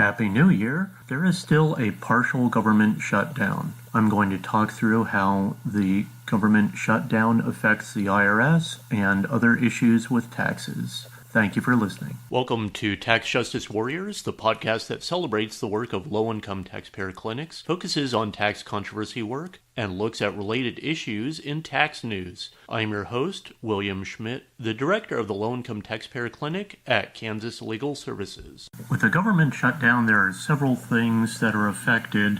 Happy New Year! There is still a partial government shutdown. I'm going to talk through how the government shutdown affects the IRS and other issues with taxes. Thank you for listening. Welcome to Tax Justice Warriors, the podcast that celebrates the work of low-income taxpayer clinics, focuses on tax controversy work, and looks at related issues in tax news. I'm your host, William Schmidt, the director of the Low-Income Taxpayer Clinic at Kansas Legal Services. With the government shutdown, there are several things that are affected,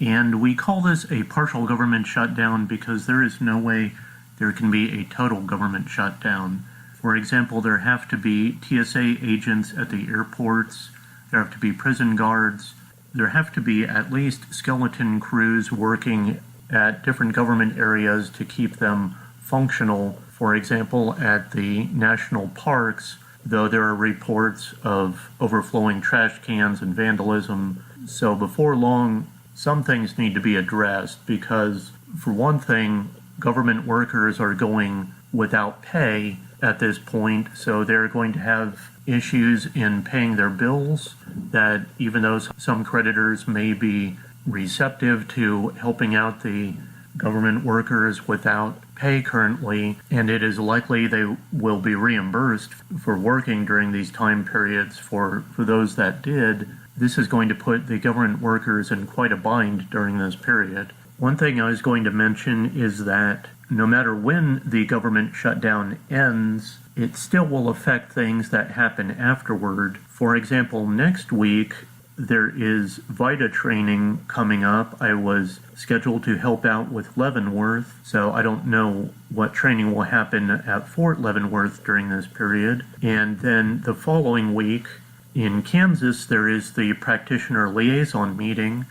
and we call this a partial government shutdown because there is no way there can be a total government shutdown. For example, there have to be TSA agents at the airports, there have to be prison guards, there have to be at least skeleton crews working at different government areas to keep them functional. For example, at the national parks, though there are reports of overflowing trash cans and vandalism, so before long, some things need to be addressed because, for one thing, government workers are going without pay at this point, so they're going to have issues in paying their bills that even though some creditors may be receptive to helping out the government workers without pay currently, and it is likely they will be reimbursed for working during these time periods for those that did, this is going to put the government workers in quite a bind during this period. One thing I was going to mention is that no matter when the government shutdown ends, it still will affect things that happen afterward. For example, next week, there is VITA training coming up. I was scheduled to help out with Leavenworth, so I don't know what training will happen at Fort Leavenworth during this period. And then the following week, in Kansas, there is the practitioner liaison meeting.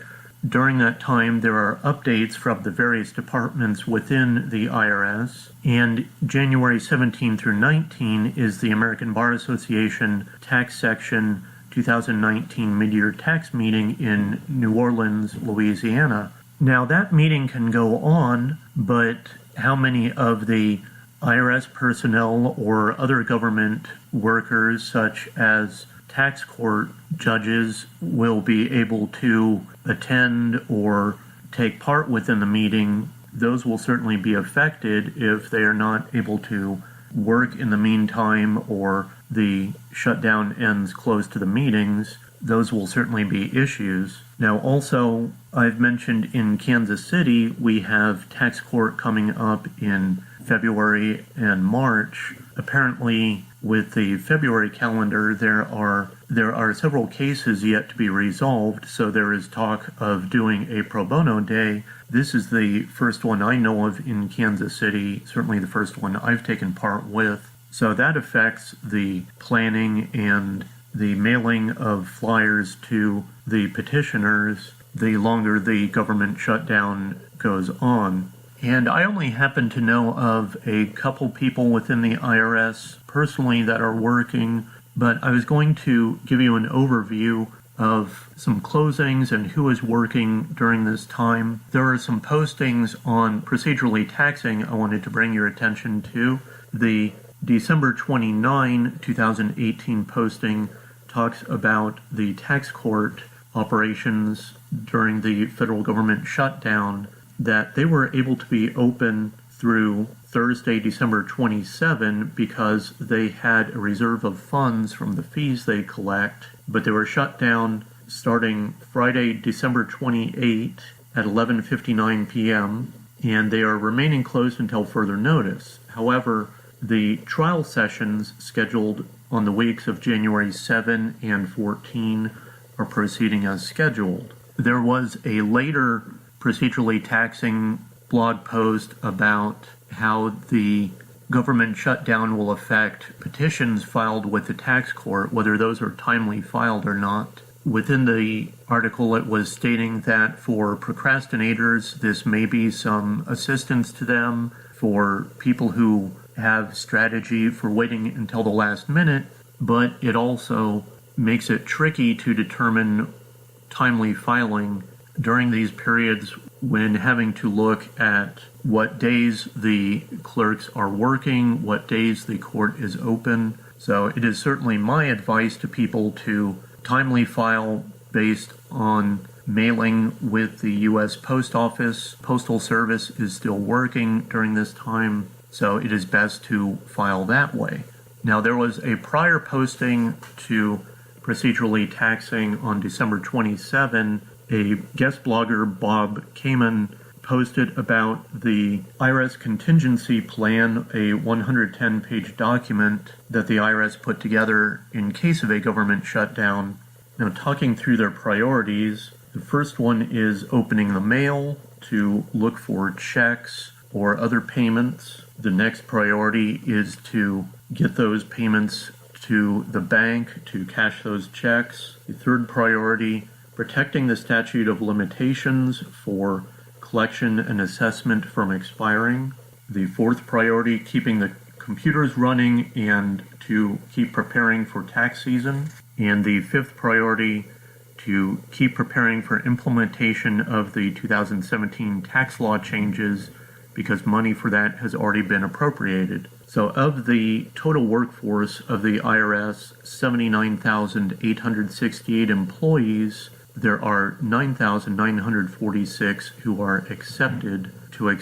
During that time, there are updates from the various departments within the IRS, and January 17 through 19 is the American Bar Association Tax Section 2019 Mid-Year Tax Meeting in New Orleans, Louisiana. Now, that meeting can go on, but how many of the IRS personnel or other government workers, such as tax court judges, will be able to attend or take part within the meeting, those will certainly be affected if they are not able to work in the meantime or the shutdown ends close to the meetings. Those will certainly be issues. Now also, I've mentioned in Kansas City, we have tax court coming up in February and March. Apparently, with the February calendar, there are several cases yet to be resolved, so there is talk of doing a pro bono day. This is the first one I know of in Kansas City, certainly the first one I've taken part with. So that affects the planning and the mailing of flyers to the petitioners the longer the government shutdown goes on. And I only happen to know of a couple people within the IRS personally that are working, but I was going to give you an overview of some closings and who is working during this time. There are some postings on procedurally taxing I wanted to bring your attention to. The December 29, 2018 posting talks about the tax court operations during the federal government shutdown, that they were able to be open through Thursday, December 27, because they had a reserve of funds from the fees they collect, but they were shut down starting Friday, December 28 at 11:59 p.m., and they are remaining closed until further notice. However, the trial sessions scheduled on the weeks of January 7 and 14 are proceeding as scheduled. There was a later procedurally taxing blog post about how the government shutdown will affect petitions filed with the tax court, whether those are timely filed or not. Within the article, it was stating that for procrastinators, this may be some assistance to them. For people who have strategy for waiting until the last minute, but it also makes it tricky to determine timely filing during these periods when having to look at what days the clerks are working, what days the court is open. So it is certainly my advice to people to timely file based on mailing with the U.S. Post Office. Postal Service is still working during this time, so it is best to file that way. Now, there was a prior posting to Procedurally Taxing on December 27. A guest blogger, Bob Kamen, posted about the IRS contingency plan, a 110-page document that the IRS put together in case of a government shutdown. Now, talking through their priorities, the first one is opening the mail to look for checks or other payments. The next priority is to get those payments to the bank to cash those checks. The third priority, protecting the statute of limitations for collection and assessment from expiring. The fourth priority, keeping the computers running and to keep preparing for tax season. And the fifth priority, to keep preparing for implementation of the 2017 tax law changes because money for that has already been appropriated. So of the total workforce of the IRS, 79,868 employees, there are 9,946 who are accepted to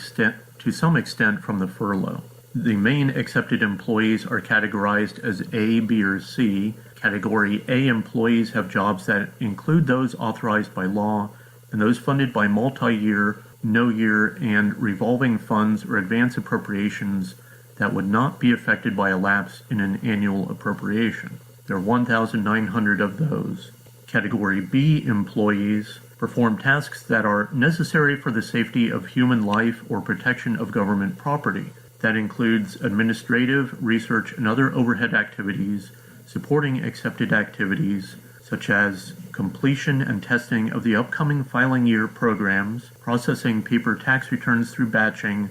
some extent from the furlough. The main accepted employees are categorized as A, B, or C. Category A employees have jobs that include those authorized by law and those funded by multi-year, no-year, and revolving funds or advance appropriations that would not be affected by a lapse in an annual appropriation. There are 1,900 of those. Category B employees perform tasks that are necessary for the safety of human life or protection of government property. That includes administrative, research, and other overhead activities supporting accepted activities such as completion and testing of the upcoming filing year programs, processing paper tax returns through batching,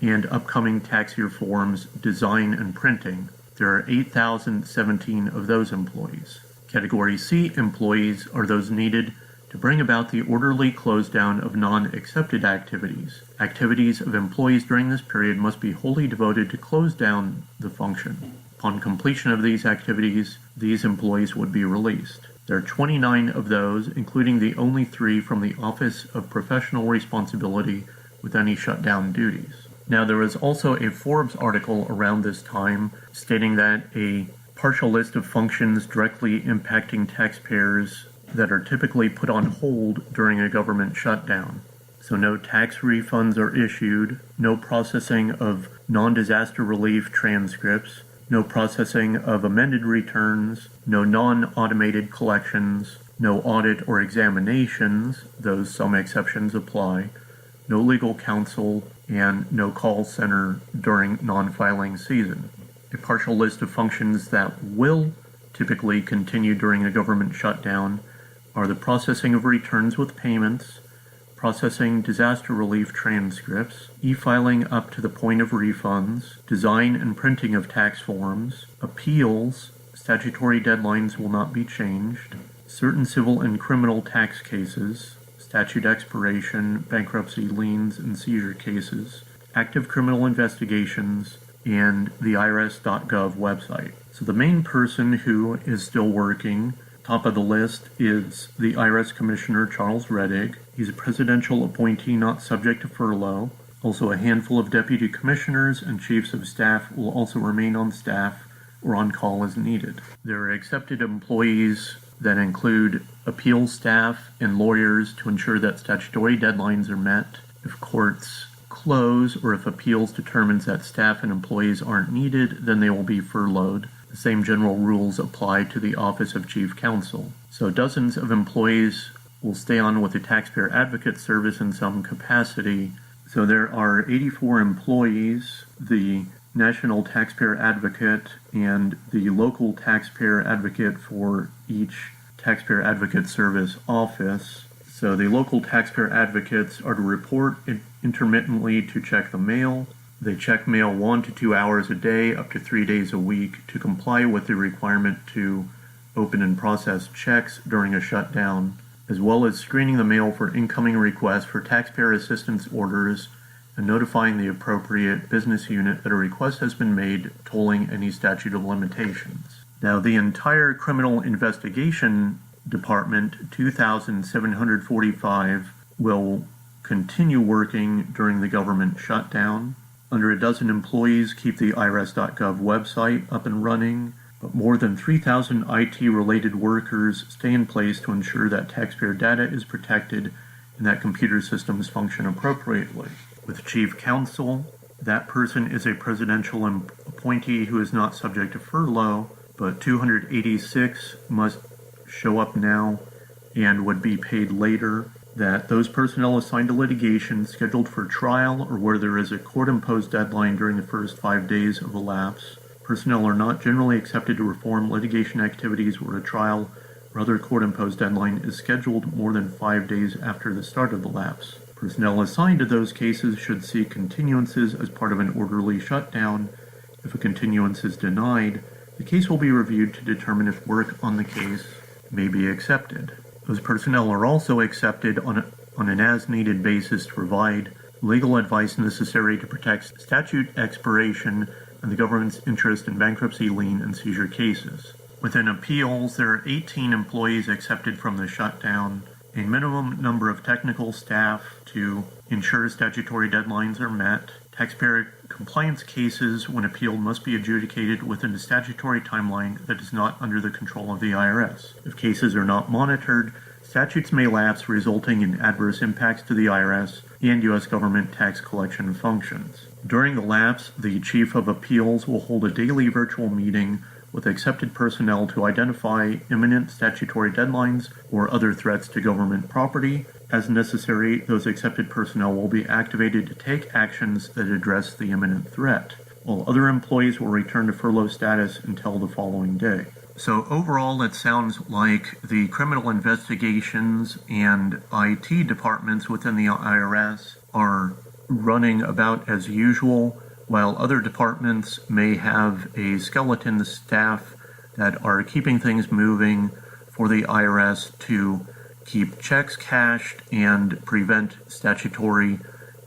and upcoming tax year forms, design, and printing. There are 8,017 of those employees. Category C employees are those needed to bring about the orderly close down of non-accepted activities. Activities of employees during this period must be wholly devoted to close down the function. Upon completion of these activities, these employees would be released. There are 29 of those, including the only 3 from the Office of Professional Responsibility with any shutdown duties. Now, there was also a Forbes article around this time stating that a partial list of functions directly impacting taxpayers that are typically put on hold during a government shutdown. So no tax refunds are issued, no processing of non-disaster relief transcripts, no processing of amended returns, no non-automated collections, no audit or examinations, though some exceptions apply, no legal counsel, and no call center during non-filing season. A partial list of functions that will typically continue during a government shutdown are the processing of returns with payments, processing disaster relief transcripts, e-filing up to the point of refunds, design and printing of tax forms, appeals, statutory deadlines will not be changed, certain civil and criminal tax cases, statute expiration, bankruptcy, liens, and seizure cases, active criminal investigations, and the IRS.gov website. So the main person who is still working, top of the list, is the IRS Commissioner Charles Rettig. He's a presidential appointee not subject to furlough. Also, a handful of deputy commissioners and chiefs of staff will also remain on staff or on call as needed. There are accepted employees that include appeals staff and lawyers to ensure that statutory deadlines are met. If courts close or if appeals determines that staff and employees aren't needed, then they will be furloughed. The same general rules apply to the Office of Chief Counsel. So dozens of employees will stay on with the Taxpayer Advocate Service in some capacity. So there are 84 employees, the National Taxpayer Advocate and the local Taxpayer Advocate for each Taxpayer Advocate Service office. So the local taxpayer advocates are to report intermittently to check the mail. They check mail 1 to 2 hours a day, up to 3 days a week, to comply with the requirement to open and process checks during a shutdown, as well as screening the mail for incoming requests for taxpayer assistance orders and notifying the appropriate business unit that a request has been made, tolling any statute of limitations. Now, the entire criminal investigation Department 2,745 will continue working during the government shutdown. Under a dozen employees keep the IRS.gov website up and running, but more than 3,000 IT-related workers stay in place to ensure that taxpayer data is protected and that computer systems function appropriately. With Chief Counsel, that person is a presidential appointee who is not subject to furlough, but 286 must show up now and would be paid later. That those personnel assigned to litigation scheduled for trial or where there is a court-imposed deadline during the first 5 days of a lapse. Personnel are not generally accepted to perform litigation activities where a trial or other court-imposed deadline is scheduled more than 5 days after the start of the lapse. Personnel assigned to those cases should seek continuances as part of an orderly shutdown. If a continuance is denied, the case will be reviewed to determine if work on the case may be accepted. Those personnel are also accepted on an as-needed basis to provide legal advice necessary to protect statute expiration and the government's interest in bankruptcy, lien, and seizure cases. Within appeals, there are 18 employees accepted from the shutdown, a minimum number of technical staff to ensure statutory deadlines are met. Taxpayer compliance cases, when appealed, must be adjudicated within a statutory timeline that is not under the control of the IRS. If cases are not monitored, statutes may lapse, resulting in adverse impacts to the IRS and U.S. government tax collection functions. During the lapse, the Chief of Appeals will hold a daily virtual meeting with accepted personnel to identify imminent statutory deadlines or other threats to government property. As necessary, those accepted personnel will be activated to take actions that address the imminent threat, while other employees will return to furlough status until the following day. So overall, it sounds like the criminal investigations and IT departments within the IRS are running about as usual, while other departments may have a skeleton staff that are keeping things moving for the IRS to keep checks cashed and prevent statutory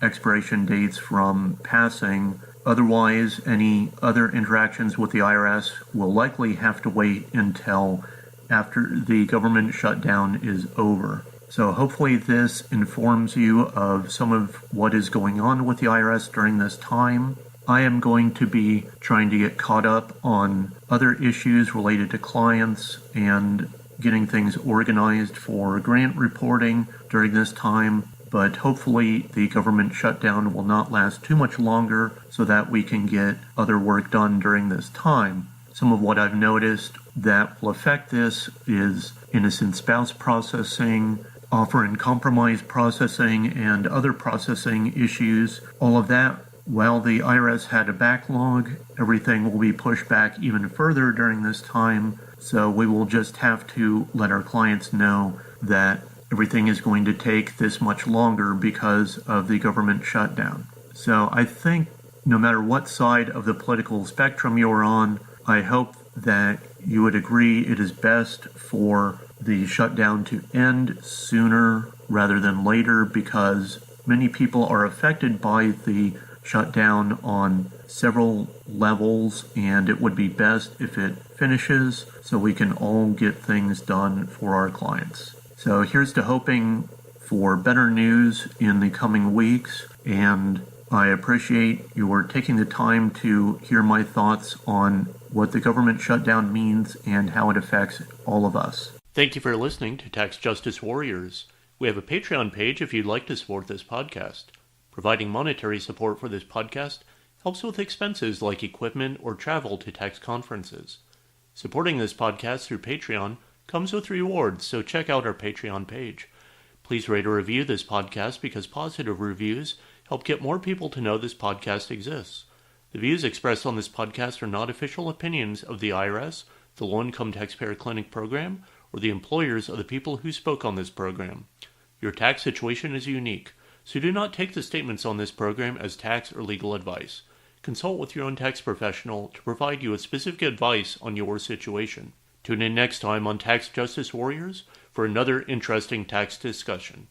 expiration dates from passing. Otherwise, any other interactions with the IRS will likely have to wait until after the government shutdown is over. So hopefully this informs you of some of what is going on with the IRS during this time. I am going to be trying to get caught up on other issues related to clients and getting things organized for grant reporting during this time, but hopefully the government shutdown will not last too much longer so that we can get other work done during this time. Some of what I've noticed that will affect this is innocent spouse processing, offer and compromise processing, and other processing issues. All of that, while the IRS had a backlog, everything will be pushed back even further during this time. So we will just have to let our clients know that everything is going to take this much longer because of the government shutdown. So I think no matter what side of the political spectrum you're on, I hope that you would agree it is best for the shutdown to end sooner rather than later, because many people are affected by the shutdown on several levels, and it would be best if it finishes so we can all get things done for our clients. So here's to hoping for better news in the coming weeks, and I appreciate your taking the time to hear my thoughts on what the government shutdown means and how it affects all of us. Thank you for listening to Tax Justice Warriors. We have a Patreon page if you'd like to support this podcast. Providing monetary support for this podcast helps with expenses like equipment or travel to tax conferences. Supporting this podcast through Patreon comes with rewards, so check out our Patreon page. Please rate or review this podcast because positive reviews help get more people to know this podcast exists. The views expressed on this podcast are not official opinions of the IRS, the Low Income Taxpayer Clinic program, or the employers of the people who spoke on this program. Your tax situation is unique, so do not take the statements on this program as tax or legal advice. Consult with your own tax professional to provide you with specific advice on your situation. Tune in next time on Tax Justice Warriors for another interesting tax discussion.